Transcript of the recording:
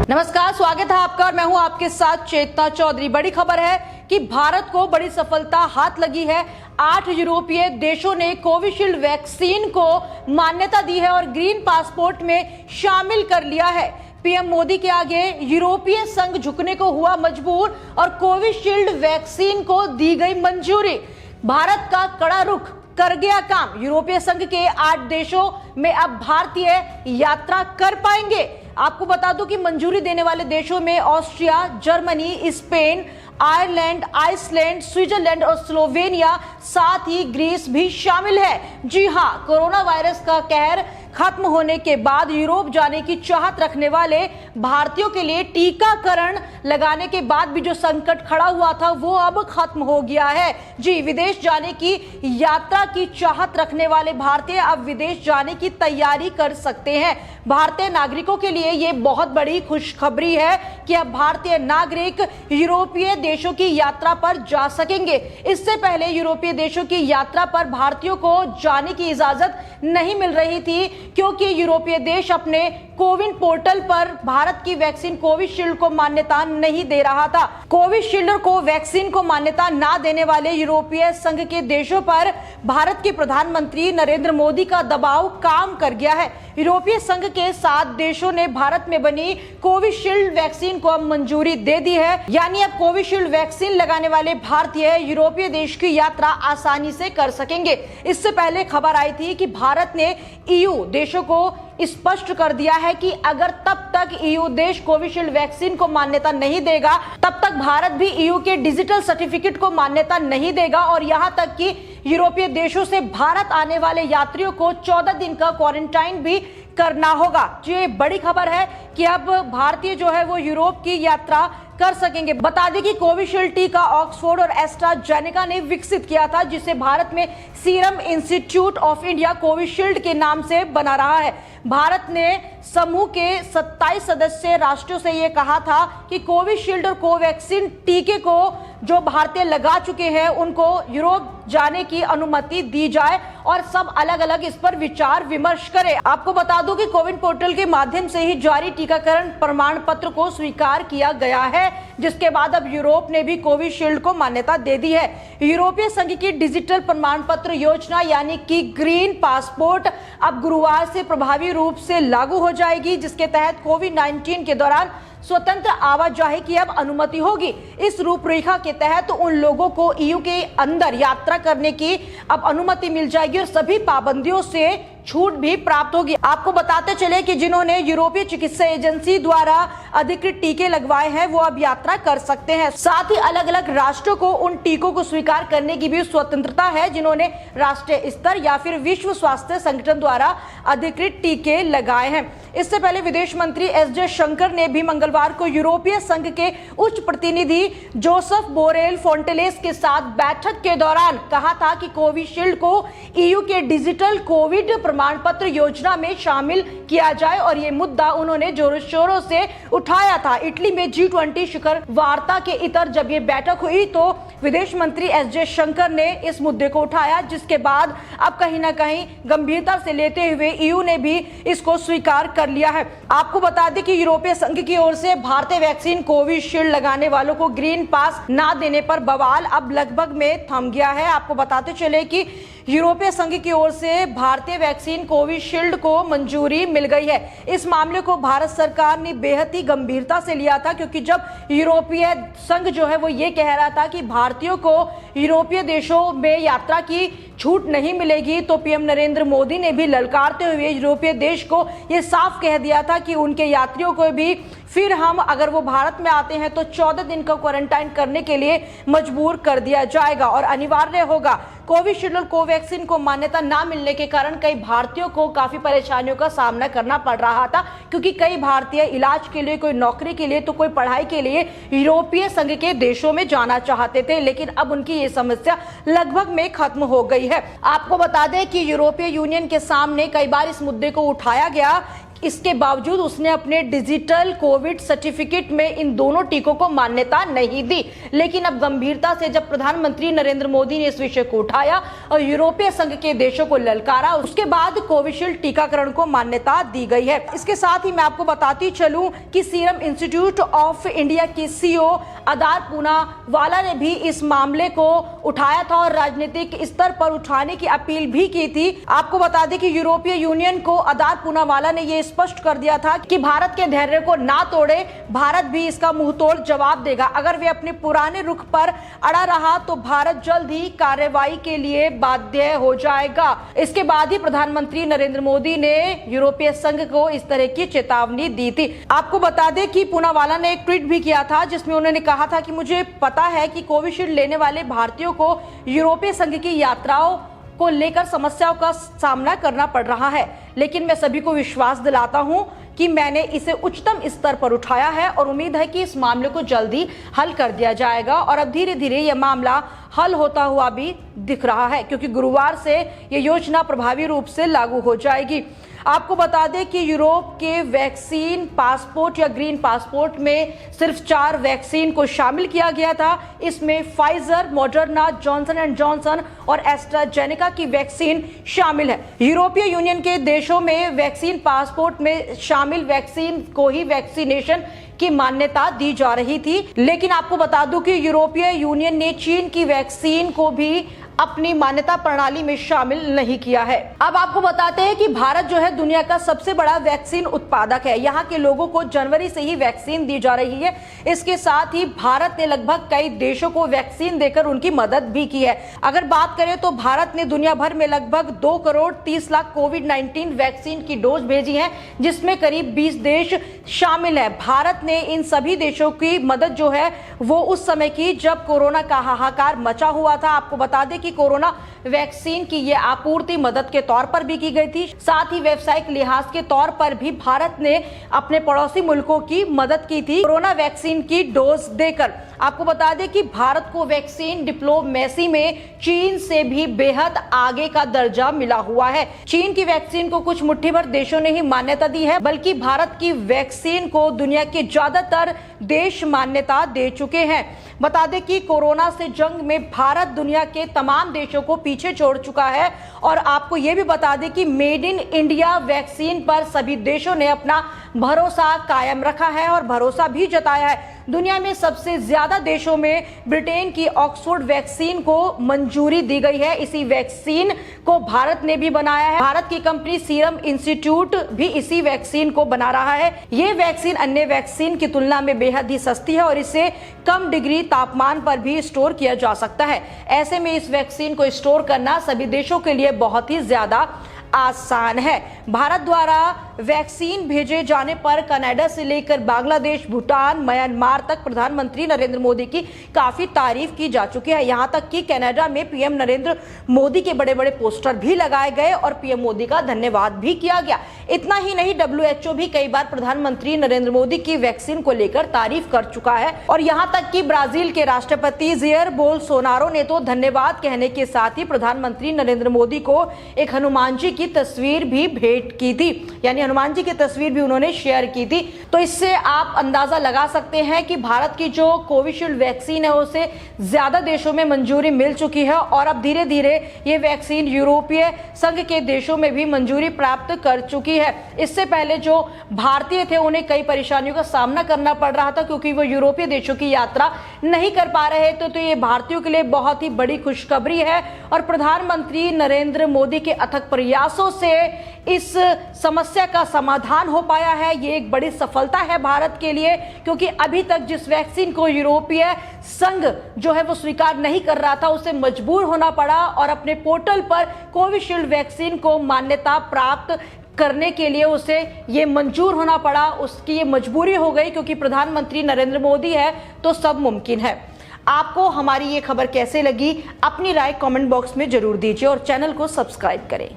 नमस्कार, स्वागत है आपका और मैं हूं आपके साथ चेतना चौधरी। बड़ी खबर है कि भारत को बड़ी सफलता हाथ लगी है। 8 यूरोपीय देशों ने कोविशील्ड वैक्सीन को मान्यता दी है और ग्रीन पासपोर्ट में शामिल कर लिया है। पीएम मोदी के आगे यूरोपीय संघ झुकने को हुआ मजबूर और कोविशील्ड वैक्सीन को दी गई मंजूरी। भारत का कड़ा रुख कर गया काम। यूरोपीय संघ के 8 देशों में अब भारतीय यात्रा कर पाएंगे। आपको बता दूं कि मंजूरी देने वाले देशों में Austria, Germany, Spain, Ireland, Iceland, Switzerland और स्लोवेनिया, साथ ही ग्रीस भी शामिल है। जी हां, कोरोना वायरस का कहर खत्म होने के बाद यूरोप जाने की चाहत रखने वाले भारतीयों के लिए टीकाकरण लगाने के बाद भी जो संकट खड़ा हुआ था वो अब खत्म हो गया है। जी, विदेश जाने की यात्रा की चाहत रखने वाले भारतीय अब विदेश जाने की तैयारी कर सकते हैं। भारतीय नागरिकों के लिए ये बहुत बड़ी खुशखबरी है कि अब भारतीय नागरिक यूरोपीय देशों की यात्रा पर जा सकेंगे। इससे पहले यूरोपीय देशों की यात्रा पर भारतीयों को जाने की इजाजत नहीं मिल रही थी, क्योंकि यूरोपीय देश अपने कोविन पोर्टल पर भारत की वैक्सीन कोविशील्ड को मान्यता नहीं दे रहा था। कोविशील्ड को वैक्सीन को मान्यता ना देने वाले यूरोपीय संघ के देशों पर भारत के प्रधानमंत्री नरेंद्र मोदी का दबाव काम कर गया है। यूरोपीय संघ के 7 देशों ने भारत में बनी कोविशील्ड वैक्सीन को अब मंजूरी दे दी है। यानी अब कोविशील्ड वैक्सीन लगाने वाले भारतीय यूरोपीय देश की यात्रा आसानी से कर सकेंगे। इससे पहले खबर आई थी कि भारत ने ईयू देशों को स्पष्ट कर दिया है कि अगर तब तक ईयू देश कोविशील्ड वैक्सीन को मान्यता नहीं देगा, तब तक भारत भी ईयू के डिजिटल सर्टिफिकेट को मान्यता नहीं देगा और यहां तक कि यूरोपीय देशों से भारत आने वाले यात्रियों को 14 दिन का क्वारंटाइन भी करना होगा। ये बड़ी खबर है कि अब भारतीय जो है वो यूरोप की यात्रा कर सकेंगे। बता दें कि कोविशील्ड टीका ऑक्सफोर्ड और एस्ट्राजेनेका ने विकसित किया था, जिसे भारत में serum institute of India Covishield के नाम से बना रहा है। भारत ने समूह के 27 सदस्य राष्ट्रों से यह कहा था कि कोविशील्ड और कोवैक्सीन टीके को जो भारतीय लगा चुके हैं उनको यूरोप जाने की अनुमति दी जाए और सब अलग अलग इस पर विचार विमर्श करें। आपको बता दूं कि कोविन पोर्टल के माध्यम से ही जारी टीकाकरण प्रमाण पत्र को स्वीकार किया गया है, जिसके बाद अब यूरोप ने भी कोविशील्ड को मान्यता दे दी है। यूरोपीय संघ की डिजिटल प्रमाण पत्र योजना यानी कि ग्रीन पासपोर्ट अब गुरुवार से प्रभावी रूप से लागू हो जाएगी, जिसके तहत कोविड-19 के दौरान स्वतंत्र आवाजाही की अब अनुमति होगी। इस रूपरेखा के तहत उन लोगों को ईयू के अंदर यात्रा करने की अब अनुमति मिल जाएगी और सभी पाबंदियों से छूट भी प्राप्त होगी। आपको बताते चले कि जिन्होंने यूरोपीय चिकित्सा एजेंसी द्वारा अधिकृत टीके लगवाए हैं वो अब यात्रा कर सकते हैं। साथ ही अलग अलग राष्ट्रों को उन टीकों को स्वीकार करने की भी स्वतंत्रता है जिन्होंने राष्ट्रीय स्तर या फिर विश्व स्वास्थ्य संगठन द्वारा अधिकृत टीके लगाए हैं। इससे पहले विदेश मंत्री एस जयशंकर ने भी मंगलवार को यूरोपीय संघ के उच्च प्रतिनिधि जोसेफ बोरेल फोंटेलेस के साथ बैठक के दौरान कहा था कि कोविशील्ड को ईयू के डिजिटल कोविड प्रमाण पत्र योजना में शामिल किया जाए और ये मुद्दा उन्होंने जोरों शोरों से उठाया था। इटली में G20 शिखर वार्ता के इतर जब ये बैठक हुई तो विदेश मंत्री एस जयशंकर ने इस मुद्दे को उठाया, जिसके बाद अब कहीं ना कहीं गंभीरता से लेते हुए ईयू ने भी इसको स्वीकार कर लिया है। आपको बता दें कि यूरोपीय संघ की ओर से भारतीय वैक्सीन कोविशील्ड लगाने वालों को ग्रीन पास ना देने पर बवाल अब लगभग में थम गया है। आपको बताते चले कि यूरोपीय संघ की ओर से भारतीय वैक्सीन कोविशील्ड को मंजूरी मिल गई है। इस मामले को भारत सरकार ने बेहद ही गंभीरता से लिया था, क्योंकि जब यूरोपीय संघ जो है वो ये कह रहा था कि भारतीयों को यूरोपीय देशों में यात्रा की छूट नहीं मिलेगी, तो पीएम नरेंद्र मोदी ने भी ललकारते हुए यूरोपीय देश को ये साफ कह दिया था कि उनके यात्रियों को भी फिर हम अगर वो भारत में आते हैं तो 14 दिन का क्वारंटाइन करने के लिए मजबूर कर दिया जाएगा और अनिवार्य होगा। कोविशील्ड और कोवैक्सीन को मान्यता ना मिलने के कारण कई भारतीयों को काफी परेशानियों का सामना करना पड़ रहा था, क्योंकि कई भारतीय इलाज के लिए, कोई नौकरी के लिए तो कोई पढ़ाई के लिए यूरोपीय संघ के देशों में जाना चाहते थे, लेकिन अब उनकी ये समस्या लगभग में खत्म हो गई है। आपको बता दें कि यूरोपीय यूनियन के सामने कई बार इस मुद्दे को उठाया गया इसके बावजूद उसने अपने डिजिटल कोविड सर्टिफिकेट में इन दोनों टीकों को मान्यता नहीं दी। लेकिन अब गंभीरता से जब प्रधानमंत्री नरेंद्र मोदी ने इस विषय को उठाया और यूरोपीय संघ के देशों को ललकारा, उसके बाद कोविशील्ड टीकाकरण को मान्यता दी गई है। इसके साथ ही मैं आपको बताती चलूं कि सीरम इंस्टीट्यूट ऑफ इंडिया की सीईओ अदार पूनावाला ने भी इस मामले को उठाया था और राजनीतिक स्तर पर उठाने की अपील भी की थी। आपको बता दें कि यूरोपीय यूनियन को अदार पूनावाला ने यह स्पष्ट कर दिया था कि भारत के धैर्य को ना तोड़े, भारत भी इसका मुंहतोड़ जवाब देगा। अगर वे अपने पुराने रुख पर अड़ा रहा तो भारत जल्द ही कार्रवाई के लिए बाध्य हो जाएगा। इसके बाद ही प्रधानमंत्री नरेंद्र मोदी ने यूरोपीय संघ को इस तरह की चेतावनी दी थी। आपको बता दें कि पूनावाला ने एक ट्वीट भी किया था जिसमें उन्होंने कहा था कि मुझे पता है कि कोविशील्ड लेने वाले भारतीयों को यूरोपीय संघ की यात्राओं को लेकर समस्याओं का सामना करना पड़ रहा है, लेकिन मैं सभी को विश्वास दिलाता हूं कि मैंने इसे उच्चतम स्तर पर उठाया है और उम्मीद है कि इस मामले को जल्दी हल कर दिया जाएगा। और अब धीरे धीरे यह मामला हल होता हुआ भी दिख रहा है, क्योंकि गुरुवार से यह योजना प्रभावी रूप से लागू हो जाएगी। आपको बता दें कि यूरोप के वैक्सीन पासपोर्ट या ग्रीन पासपोर्ट में सिर्फ 4 वैक्सीन को शामिल किया गया था। इसमें Pfizer, Moderna, Johnson and Johnson और एस्ट्राजेनेका की वैक्सीन शामिल है। यूरोपीय यूनियन के देशों में वैक्सीन पासपोर्ट में शामिल वैक्सीन को ही वैक्सीनेशन की मान्यता दी जा रही थी, लेकिन आपको बता दूं कि यूरोपीय यूनियन ने चीन की वैक्सीन को भी अपनी मान्यता प्रणाली में शामिल नहीं किया है। अब आपको बताते हैं कि भारत जो है दुनिया का सबसे बड़ा वैक्सीन उत्पादक है। यहाँ के लोगों को जनवरी से ही वैक्सीन दी जा रही है। इसके साथ ही भारत ने लगभग कई देशों को वैक्सीन देकर उनकी मदद भी की है। अगर बात करें तो भारत ने दुनिया भर में लगभग 2 करोड़ 30 लाख कोविड-19 वैक्सीन की डोज भेजी है, जिसमें करीब 20 देश शामिल है। भारत ने इन सभी देशों की मदद जो है वो उस समय की जब कोरोना का हाहाकार मचा हुआ था। आपको बता दें कि कोरोना वैक्सीन की ये आपूर्ति मदद के तौर पर भी की गई थी, साथ ही व्यवसायिक लिहाज के तौर पर भी भारत ने अपने पड़ोसी मुल्कों की मदद की थी कोरोना वैक्सीन की डोज देकर। आपको बता दें कि भारत को वैक्सीन डिप्लोमेसी में चीन से भी बेहद आगे का दर्जा मिला हुआ है। चीन की वैक्सीन को कुछ मुट्ठी भर देशों ने ही मान्यता दी है, बल्कि भारत की वैक्सीन को दुनिया के ज्यादातर देश मान्यता दे चुके हैं। बता दें कि कोरोना से जंग में भारत दुनिया के तमाम देशों को पीछे छोड़ चुका है। और आपको यह भी बता दें कि मेड इन इंडिया वैक्सीन पर सभी देशों ने अपना भरोसा कायम रखा है और भरोसा भी जताया है। दुनिया में सबसे ज्यादा देशों में ब्रिटेन की ऑक्सफोर्ड वैक्सीन को मंजूरी दी गई है। इसी वैक्सीन को भारत ने भी बनाया है। भारत की कंपनी सीरम इंस्टीट्यूट भी इसी वैक्सीन को बना रहा है। ये वैक्सीन अन्य वैक्सीन की तुलना में बेहद ही सस्ती है और इसे कम डिग्री तापमान पर भी स्टोर किया जा सकता है। ऐसे में इस वैक्सीन को स्टोर करना सभी देशों के लिए बहुत ही ज्यादा आसान है। भारत द्वारा वैक्सीन भेजे जाने पर कनाडा से लेकर बांग्लादेश, भूटान, म्यांमार तक प्रधानमंत्री नरेंद्र मोदी की काफी तारीफ की जा चुकी है। यहां तक कि कनाडा में पीएम नरेंद्र मोदी के बड़े बड़े पोस्टर भी लगाए गए और पीएम मोदी का धन्यवाद भी किया गया। इतना ही नहीं, WHO भी कई बार प्रधानमंत्री नरेंद्र मोदी की वैक्सीन को लेकर तारीफ कर चुका है। और यहां तक कि ब्राजील के राष्ट्रपति जेयर बोल्सोनारो ने तो धन्यवाद कहने के साथ ही प्रधानमंत्री नरेंद्र मोदी को एक हनुमान जी की तस्वीर भी भेंट की थी, यानी हनुमान जी की तस्वीर भी उन्होंने शेयर की थी। तो इससे आप अंदाजा लगा सकते हैं कि भारत की जो कोविशील्ड वैक्सीन है उसे ज्यादा देशों में मंजूरी मिल चुकी है और अब धीरे धीरे ये वैक्सीन यूरोपीय संघ के देशों में भी मंजूरी प्राप्त कर चुकी है। इससे पहले जो भारतीय थे उन्हें कई परेशानियों का सामना करना पड़ रहा था, क्योंकि वो यूरोपीय देशों की यात्रा नहीं कर पा रहे थे। तो ये भारतीयों के लिए बहुत ही बड़ी खुशखबरी है और प्रधानमंत्री नरेंद्र मोदी के अथक प्रयासों से इस समस्या का समाधान हो पाया है। ये एक बड़ी सफलता है भारत के लिए, क्योंकि अभी तक जिस वैक्सीन को यूरोपीय संघ जो है वो स्वीकार नहीं कर रहा था, उसे मजबूर होना पड़ा और अपने पोर्टल पर कोविशील्ड वैक्सीन को मान्यता प्राप्त करने के लिए उसे ये मंजूर होना पड़ा। उसकी ये मजबूरी हो गई, क्योंकि प्रधानमंत्री नरेंद्र मोदी है तो सब मुमकिन है। आपको हमारी ये खबर कैसे लगी, अपनी राय कमेंट बॉक्स में जरूर दीजिए और चैनल को सब्सक्राइब करें।